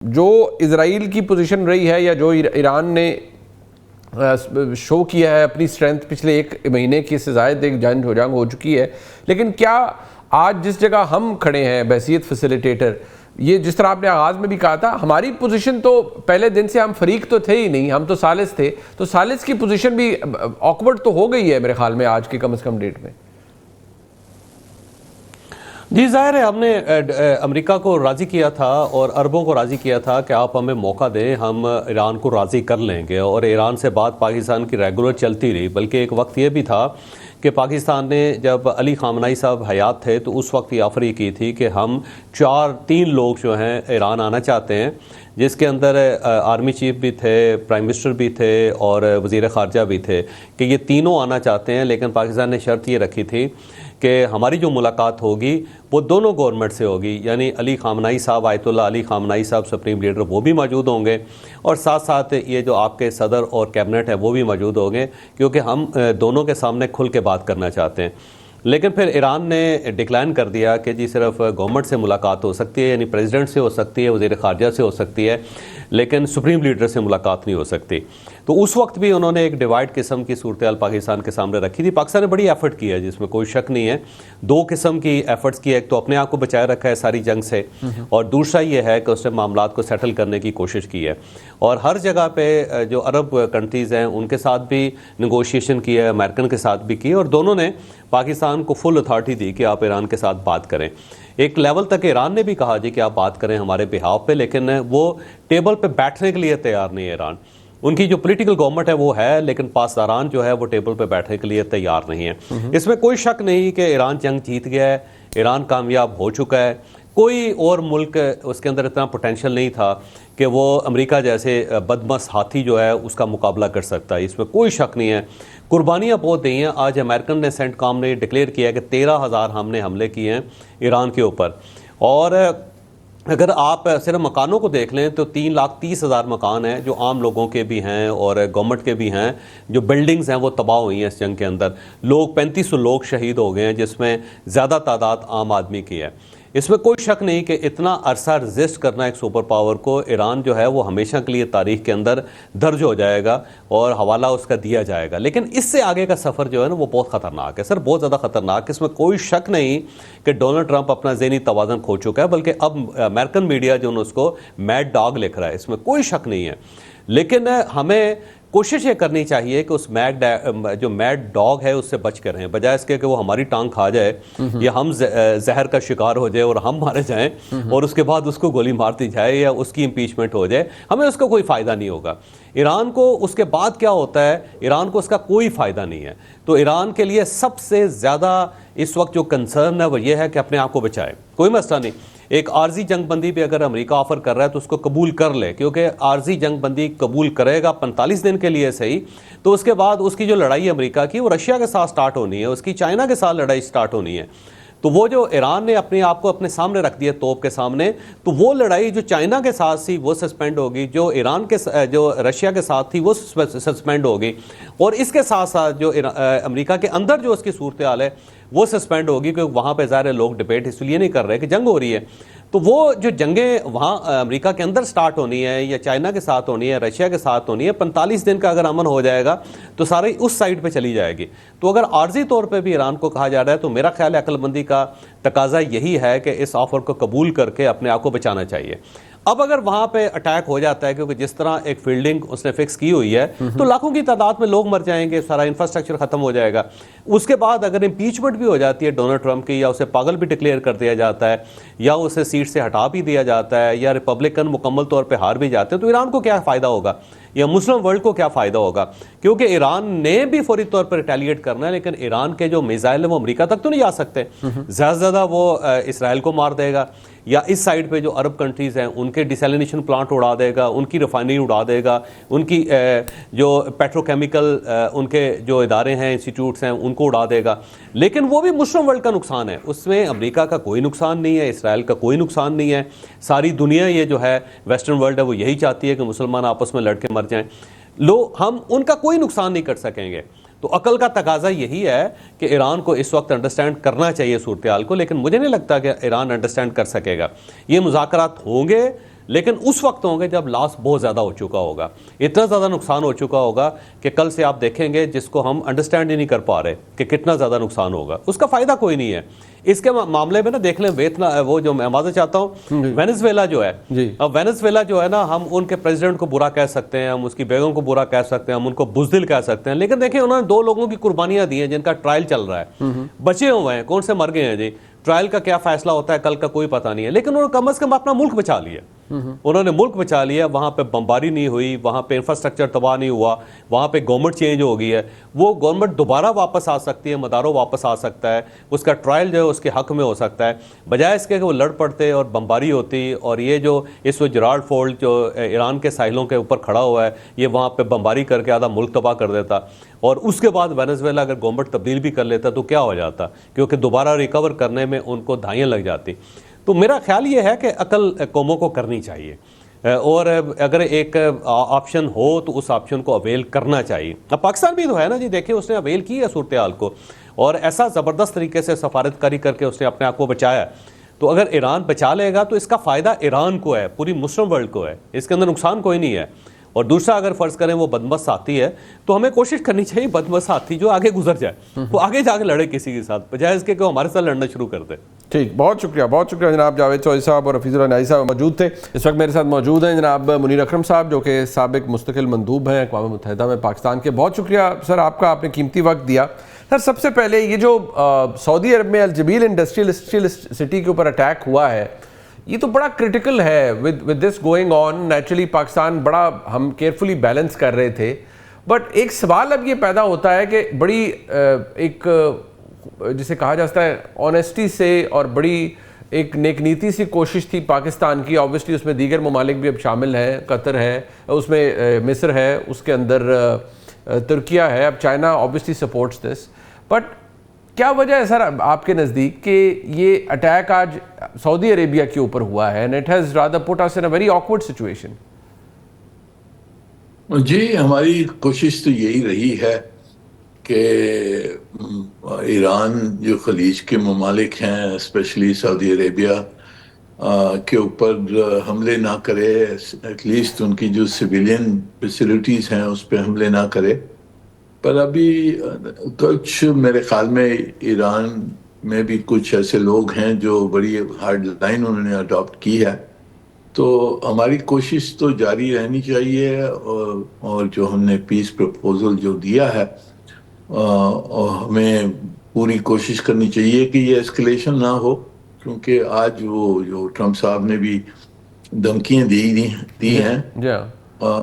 जो इजराइल की पोजीशन रही है या जो ईरान ने शो किया है अपनी स्ट्रेंथ पिछले एक महीने की से ज़ायद एक जंग हो चुकी है, लेकिन क्या आज जिस जगह हम खड़े हैं बहसीत फैसिलिटेटर, ये जिस तरह आपने आगाज़ में भी कहा था, हमारी पोजीशन तो पहले दिन से हम फरीक तो थे ही नहीं, हम तो सालिस थे, तो सालिस की पोजीशन भी ऑकवर्ड तो हो गई है मेरे ख्याल में आज के कम से कम डेट में। जी ज़ाहिर है, हमने अमेरिका को राज़ी किया था और अरबों को राज़ी किया था कि आप हमें मौका दें, हम ईरान को राज़ी कर लेंगे। और ईरान से बात पाकिस्तान की रेगुलर चलती रही, बल्कि एक वक्त ये भी था कि पाकिस्तान ने जब अली खामनाई साहब हयात थे तो उस वक्त ये ऑफर की थी कि हम 3 लोग जो हैं ईरान आना चाहते हैं, जिसके अंदर आर्मी चीफ भी थे, प्राइम मिनिस्टर भी थे और वज़ीर ख़ारजा भी थे, कि ये तीनों आना चाहते हैं। लेकिन पाकिस्तान ने शर्त ये रखी थी कि हमारी जो मुलाकात होगी वो दोनों गवर्नमेंट से होगी, यानी अली खामनाई साहब, आयतुल्लाह अली खामनाई साहब सुप्रीम लीडर, वो भी मौजूद होंगे और साथ साथ ये जो आपके सदर और कैबिनेट है वो भी मौजूद होंगे, क्योंकि हम दोनों के सामने खुल के बात करना चाहते हैं। लेकिन फिर ईरान ने डिक्लाइन कर दिया कि जी सिर्फ गवर्नमेंट से मुलाकात हो सकती है, यानी प्रेसिडेंट से हो सकती है, वज़ीर ख़ारजा से हो सकती है, लेकिन सुप्रीम लीडर से मुलाकात नहीं हो सकती। तो उस वक्त भी उन्होंने एक डिवाइड किस्म की सूरत हाल पाकिस्तान के सामने रखी थी। पाकिस्तान ने बड़ी एफर्ट की है, जिसमें कोई शक नहीं है। 2 किस्म की एफर्ट्स की, एक तो अपने आप को बचाए रखा है सारी जंग से, और दूसरा ये है कि उसने मामलात को सेटल करने की कोशिश की है। और हर जगह पे जो अरब कंट्रीज़ हैं उनके साथ भी निगोशिएशन की है, अमेरिकन के साथ भी की, और दोनों ने पाकिस्तान को फुल अथॉरिटी दी कि आप ईरान के साथ बात करें। एक लेवल तक ईरान ने भी कहा जी कि आप बात करें हमारे बिहाफ पे, लेकिन वो टेबल पे बैठने के लिए तैयार नहीं है ईरान। उनकी जो पॉलिटिकल गवर्नमेंट है वो है, लेकिन पासदारान जो है वो टेबल पे बैठने के लिए तैयार नहीं है। इसमें कोई शक नहीं कि ईरान जंग जीत गया है, ईरान कामयाब हो चुका है। कोई और मुल्क उसके अंदर इतना पोटेंशियल नहीं था कि वो अमेरिका जैसे बदमस्त हाथी जो है उसका मुकाबला कर सकता है, इसमें कोई शक नहीं है। कुर्बानियाँ बहुत दी हैं। आज अमेरिकन ने सेंटकॉम ने डिक्लेयर किया कि 13,000 हमने हमले किए हैं ईरान के ऊपर। और अगर आप सिर्फ मकानों को देख लें तो 3,30,000 मकान हैं जो आम लोगों के भी हैं और गवर्नमेंट के भी हैं। जो बिल्डिंग्स हैं वो तबाह हुई हैं इस जंग के अंदर। 3500 लोग शहीद हो गए हैं, जिसमें ज़्यादा तादाद आम आदमी की है। इसमें कोई शक नहीं कि इतना अरसा रजिस्ट करना एक सुपर पावर को, ईरान जो है वो हमेशा के लिए तारीख के अंदर दर्ज हो जाएगा और हवाला उसका दिया जाएगा। लेकिन इससे आगे का सफ़र जो है ना वो बहुत ख़तरनाक है सर, बहुत ज़्यादा ख़तरनाक। इसमें कोई शक नहीं कि डोनाल्ड ट्रंप अपना ज़हनी तवाज़ुन खो चुका है, बल्कि अब अमेरिकन मीडिया जो उसको मैड डॉग लिख रहा है, इसमें कोई शक नहीं है। लेकिन हमें कोशिश ये करनी चाहिए कि उस जो मैड डॉग है उससे बच कर रहें, बजाय इसके कि वो हमारी टांग खा जाए या हम जहर का शिकार हो जाए और हम मारे जाएं और उसके बाद उसको गोली मार दी जाए या उसकी इम्पीचमेंट हो जाए। हमें उसका कोई फ़ायदा नहीं होगा। ईरान को उसके बाद क्या होता है, ईरान को उसका कोई फ़ायदा नहीं है। तो ईरान के लिए सबसे ज़्यादा इस वक्त जो कंसर्न है वो ये है कि अपने आप को बचाए। कोई मसला नहीं, एक आर्जी जंगबंदी पे अगर अमेरिका ऑफर कर रहा है तो उसको कबूल कर ले, क्योंकि आर्जी जंगबंदी कबूल करेगा 45 दिन के लिए सही, तो उसके बाद उसकी जो लड़ाई अमेरिका की वो रशिया के साथ स्टार्ट होनी है, उसकी चाइना के साथ लड़ाई स्टार्ट होनी है। तो वो जो ईरान ने अपने आप को अपने सामने रख दिया तोप के सामने, तो वो लड़ाई जो चाइना के साथ थी वो सस्पेंड होगी, जो ईरान के जो रशिया के साथ थी वो सस्पेंड होगी, और इसके साथ साथ जो अमेरिका के अंदर जो उसकी सूरत हाल है वो सस्पेंड होगी, क्योंकि वहाँ पे ज़ाहिर लोग डिबेट इसलिए नहीं कर रहे कि जंग हो रही है। तो वो जो जंगें वहाँ अमेरिका के अंदर स्टार्ट होनी है या चाइना के साथ होनी है, रशिया के साथ होनी है, 45 दिन का अगर अमन हो जाएगा तो सारी उस साइड पे चली जाएगी। तो अगर आर्जी तौर पे भी ईरान को कहा जा रहा है तो मेरा ख्याल है अक्लमंदी का तकाजा यही है कि इस ऑफर को कबूल करके अपने आप को बचाना चाहिए। अब अगर वहां पे अटैक हो जाता है, क्योंकि जिस तरह एक फील्डिंग उसने फिक्स की हुई है, तो लाखों की तादाद में लोग मर जाएंगे, सारा इंफ्रास्ट्रक्चर खत्म हो जाएगा। उसके बाद अगर इम्पीचमेंट भी हो जाती है डोनाल्ड ट्रंप की, या उसे पागल भी डिक्लेयर कर दिया जाता है, या उसे सीट से हटा भी दिया जाता है, या रिपब्लिकन मुकम्मल तौर पर हार भी जाते हैं, तो ईरान को क्या फ़ायदा होगा या मुस्लिम वर्ल्ड को क्या फ़ायदा होगा? क्योंकि ईरान ने भी फौरी तौर पर रिटेलिएट करना है, लेकिन ईरान के जो मिसाइल है वो अमेरिका तक तो नहीं जा सकते। ज़्यादा से ज़्यादा वो इसराइल को मार देगा, या इस साइड पे जो अरब कंट्रीज़ हैं उनके डिसैलिनेशन प्लांट उड़ा देगा, उनकी रिफाइनरी उड़ा देगा, उनकी जो पेट्रोकेमिकल उनके जो इदारे हैं, इंस्टीट्यूट्स हैं, उनको उड़ा देगा। लेकिन वो भी मुस्लिम वर्ल्ड का नुकसान है, उसमें अमेरिका का कोई नुकसान नहीं है, इसराइल का कोई नुकसान नहीं है। सारी दुनिया ये जो है वेस्टर्न वर्ल्ड है वो यही चाहती है कि मुसलमान आपस में लड़के मर जाएं। हम उनका कोई नुकसान नहीं कर सकेंगे। तो अकल का तकाजा यही है कि ईरान को इस वक्त अंडरस्टैंड करना चाहिए सूरत हाल को, लेकिन मुझे नहीं लगता कि ईरान अंडरस्टैंड कर सकेगा। ये मुज़ाकरात होंगे लेकिन उस वक्त होंगे जब लॉस बहुत ज़्यादा हो चुका होगा, इतना ज़्यादा नुकसान हो चुका होगा कि कल से आप देखेंगे जिसको हम अंडरस्टैंड ही नहीं कर पा रहे कि कितना ज़्यादा नुकसान होगा, उसका फ़ायदा कोई नहीं है। इसके मामले में ना देख लें वो जो मैं वादा चाहता हूँ, वेनेजुएला जो है, अब वेनेजुएला जो है ना, हम उनके प्रेसिडेंट को बुरा कह सकते हैं, हम उसकी बेगम को बुरा कह सकते हैं, हम उनको बुज़दिल कह सकते हैं, लेकिन देखिए उन्होंने 2 लोगों की कुर्बानियां दी हैं जिनका ट्रायल चल रहा है, बचे हुए हैं, कौन से मर गए हैं जी। ट्रायल का क्या फैसला होता है कल का कोई पता नहीं है, लेकिन उन्होंने कम से कम अपना मुल्क बचा लिया। उन्होंने मुल्क बचा लिया, वहाँ पे बमबारी नहीं हुई, वहाँ पे इंफ्रास्ट्रक्चर तबाह नहीं हुआ, वहाँ पे गवर्नमेंट चेंज हो गई है, वो गवर्नमेंट दोबारा वापस आ सकती है, मदारो वापस आ सकता है, उसका ट्रायल जो है उसके हक में हो सकता है, बजाय इसके कि वो लड़ पड़ते और बमबारी होती। और ये जो इस वक्त जेराल्ड फोर्ड जो ईरान के साहिलों के ऊपर खड़ा हुआ है, ये वहाँ पे बमबारी करके आधा मुल्क तबाह कर देता, और उसके बाद वेनेजुएला अगर गवर्नमेंट तब्दील भी कर लेता तो क्या हो जाता, क्योंकि दोबारा रिकवर करने में उनको दहाइयाँ लग जाती। तो मेरा ख्याल ये है कि अकल कौमों को करनी चाहिए, और अगर एक ऑप्शन हो तो उस ऑप्शन को अवेल करना चाहिए। अब पाकिस्तान भी तो है ना जी, देखिए उसने अवेल की है सूरत हाल को, और ऐसा ज़बरदस्त तरीके से सफारतकारी करके उसने अपने आप को बचाया। तो अगर ईरान बचा लेगा तो इसका फ़ायदा ईरान को है, पूरी मुस्लिम वर्ल्ड को है, इसके अंदर नुकसान कोई नहीं है। और दूसरा, अगर फ़र्ज़ करें वो बदमस्त साथी है तो हमें कोशिश करनी चाहिए बदमस्त साथी जो आगे गुजर जाए वो आगे जाके लड़े किसी के साथ, बजाय इसके कि वो हमारे साथ लड़ना शुरू कर दे। ठीक, बहुत शुक्रिया जनाब जावेद चौधरी साहब और हफीजुल्लाह नाई साहब मौजूद थे। इस वक्त मेरे साथ मौजूद हैं जनाब मुनीर अकरम साहब, जो कि साबिक मुस्तकिल मंदूब हैं अक़वाम मुत्तहिदा में पाकिस्तान के। बहुत शुक्रिया सर आपका, आपने कीमती वक्त दिया। सर सबसे पहले ये जो सऊदी अरब में अल जबील इंडस्ट्रियल सिटी के ऊपर अटैक हुआ है, ये तो बड़ा क्रिटिकल है with this going on. Naturally Pakistan बड़ा हम केयरफुली बैलेंस कर रहे थे, बट एक सवाल अब ये पैदा होता है कि बड़ी एक जिसे कहा जाता है ऑनेस्टी से और बड़ी एक नेक नीति सी कोशिश थी पाकिस्तान की। ऑब्वियसली उसमें दीगर ममालिक भी अब शामिल हैं, कतर है, उसमें मिस्र है, उसके अंदर तुर्किया है, अब China obviously supports this. But क्या वजह है सर आपके नज़दीक कि ये अटैक आज सऊदी अरेबिया के ऊपर हुआ है, and it has rather put us in a very awkward situation? जी, हमारी कोशिश तो यही रही है कि ईरान जो खलीज के ममालिक हैं, स्पेशली सऊदी अरेबिया के ऊपर हमले ना करे, एटलीस्ट उनकी जो सिविलियन फैसिलिटीज़ हैं उस पर हमले ना करे। पर अभी कुछ मेरे ख्याल में ईरान में भी कुछ ऐसे लोग हैं जो बड़ी हार्ड लाइन उन्होंने अडॉप्ट की है। तो हमारी कोशिश तो जारी रहनी चाहिए, और जो हमने पीस प्रपोजल जो दिया है, और हमें पूरी कोशिश करनी चाहिए कि ये एस्केलेशन ना हो, क्योंकि आज वो जो ट्रंप साहब ने भी धमकियां दी हैं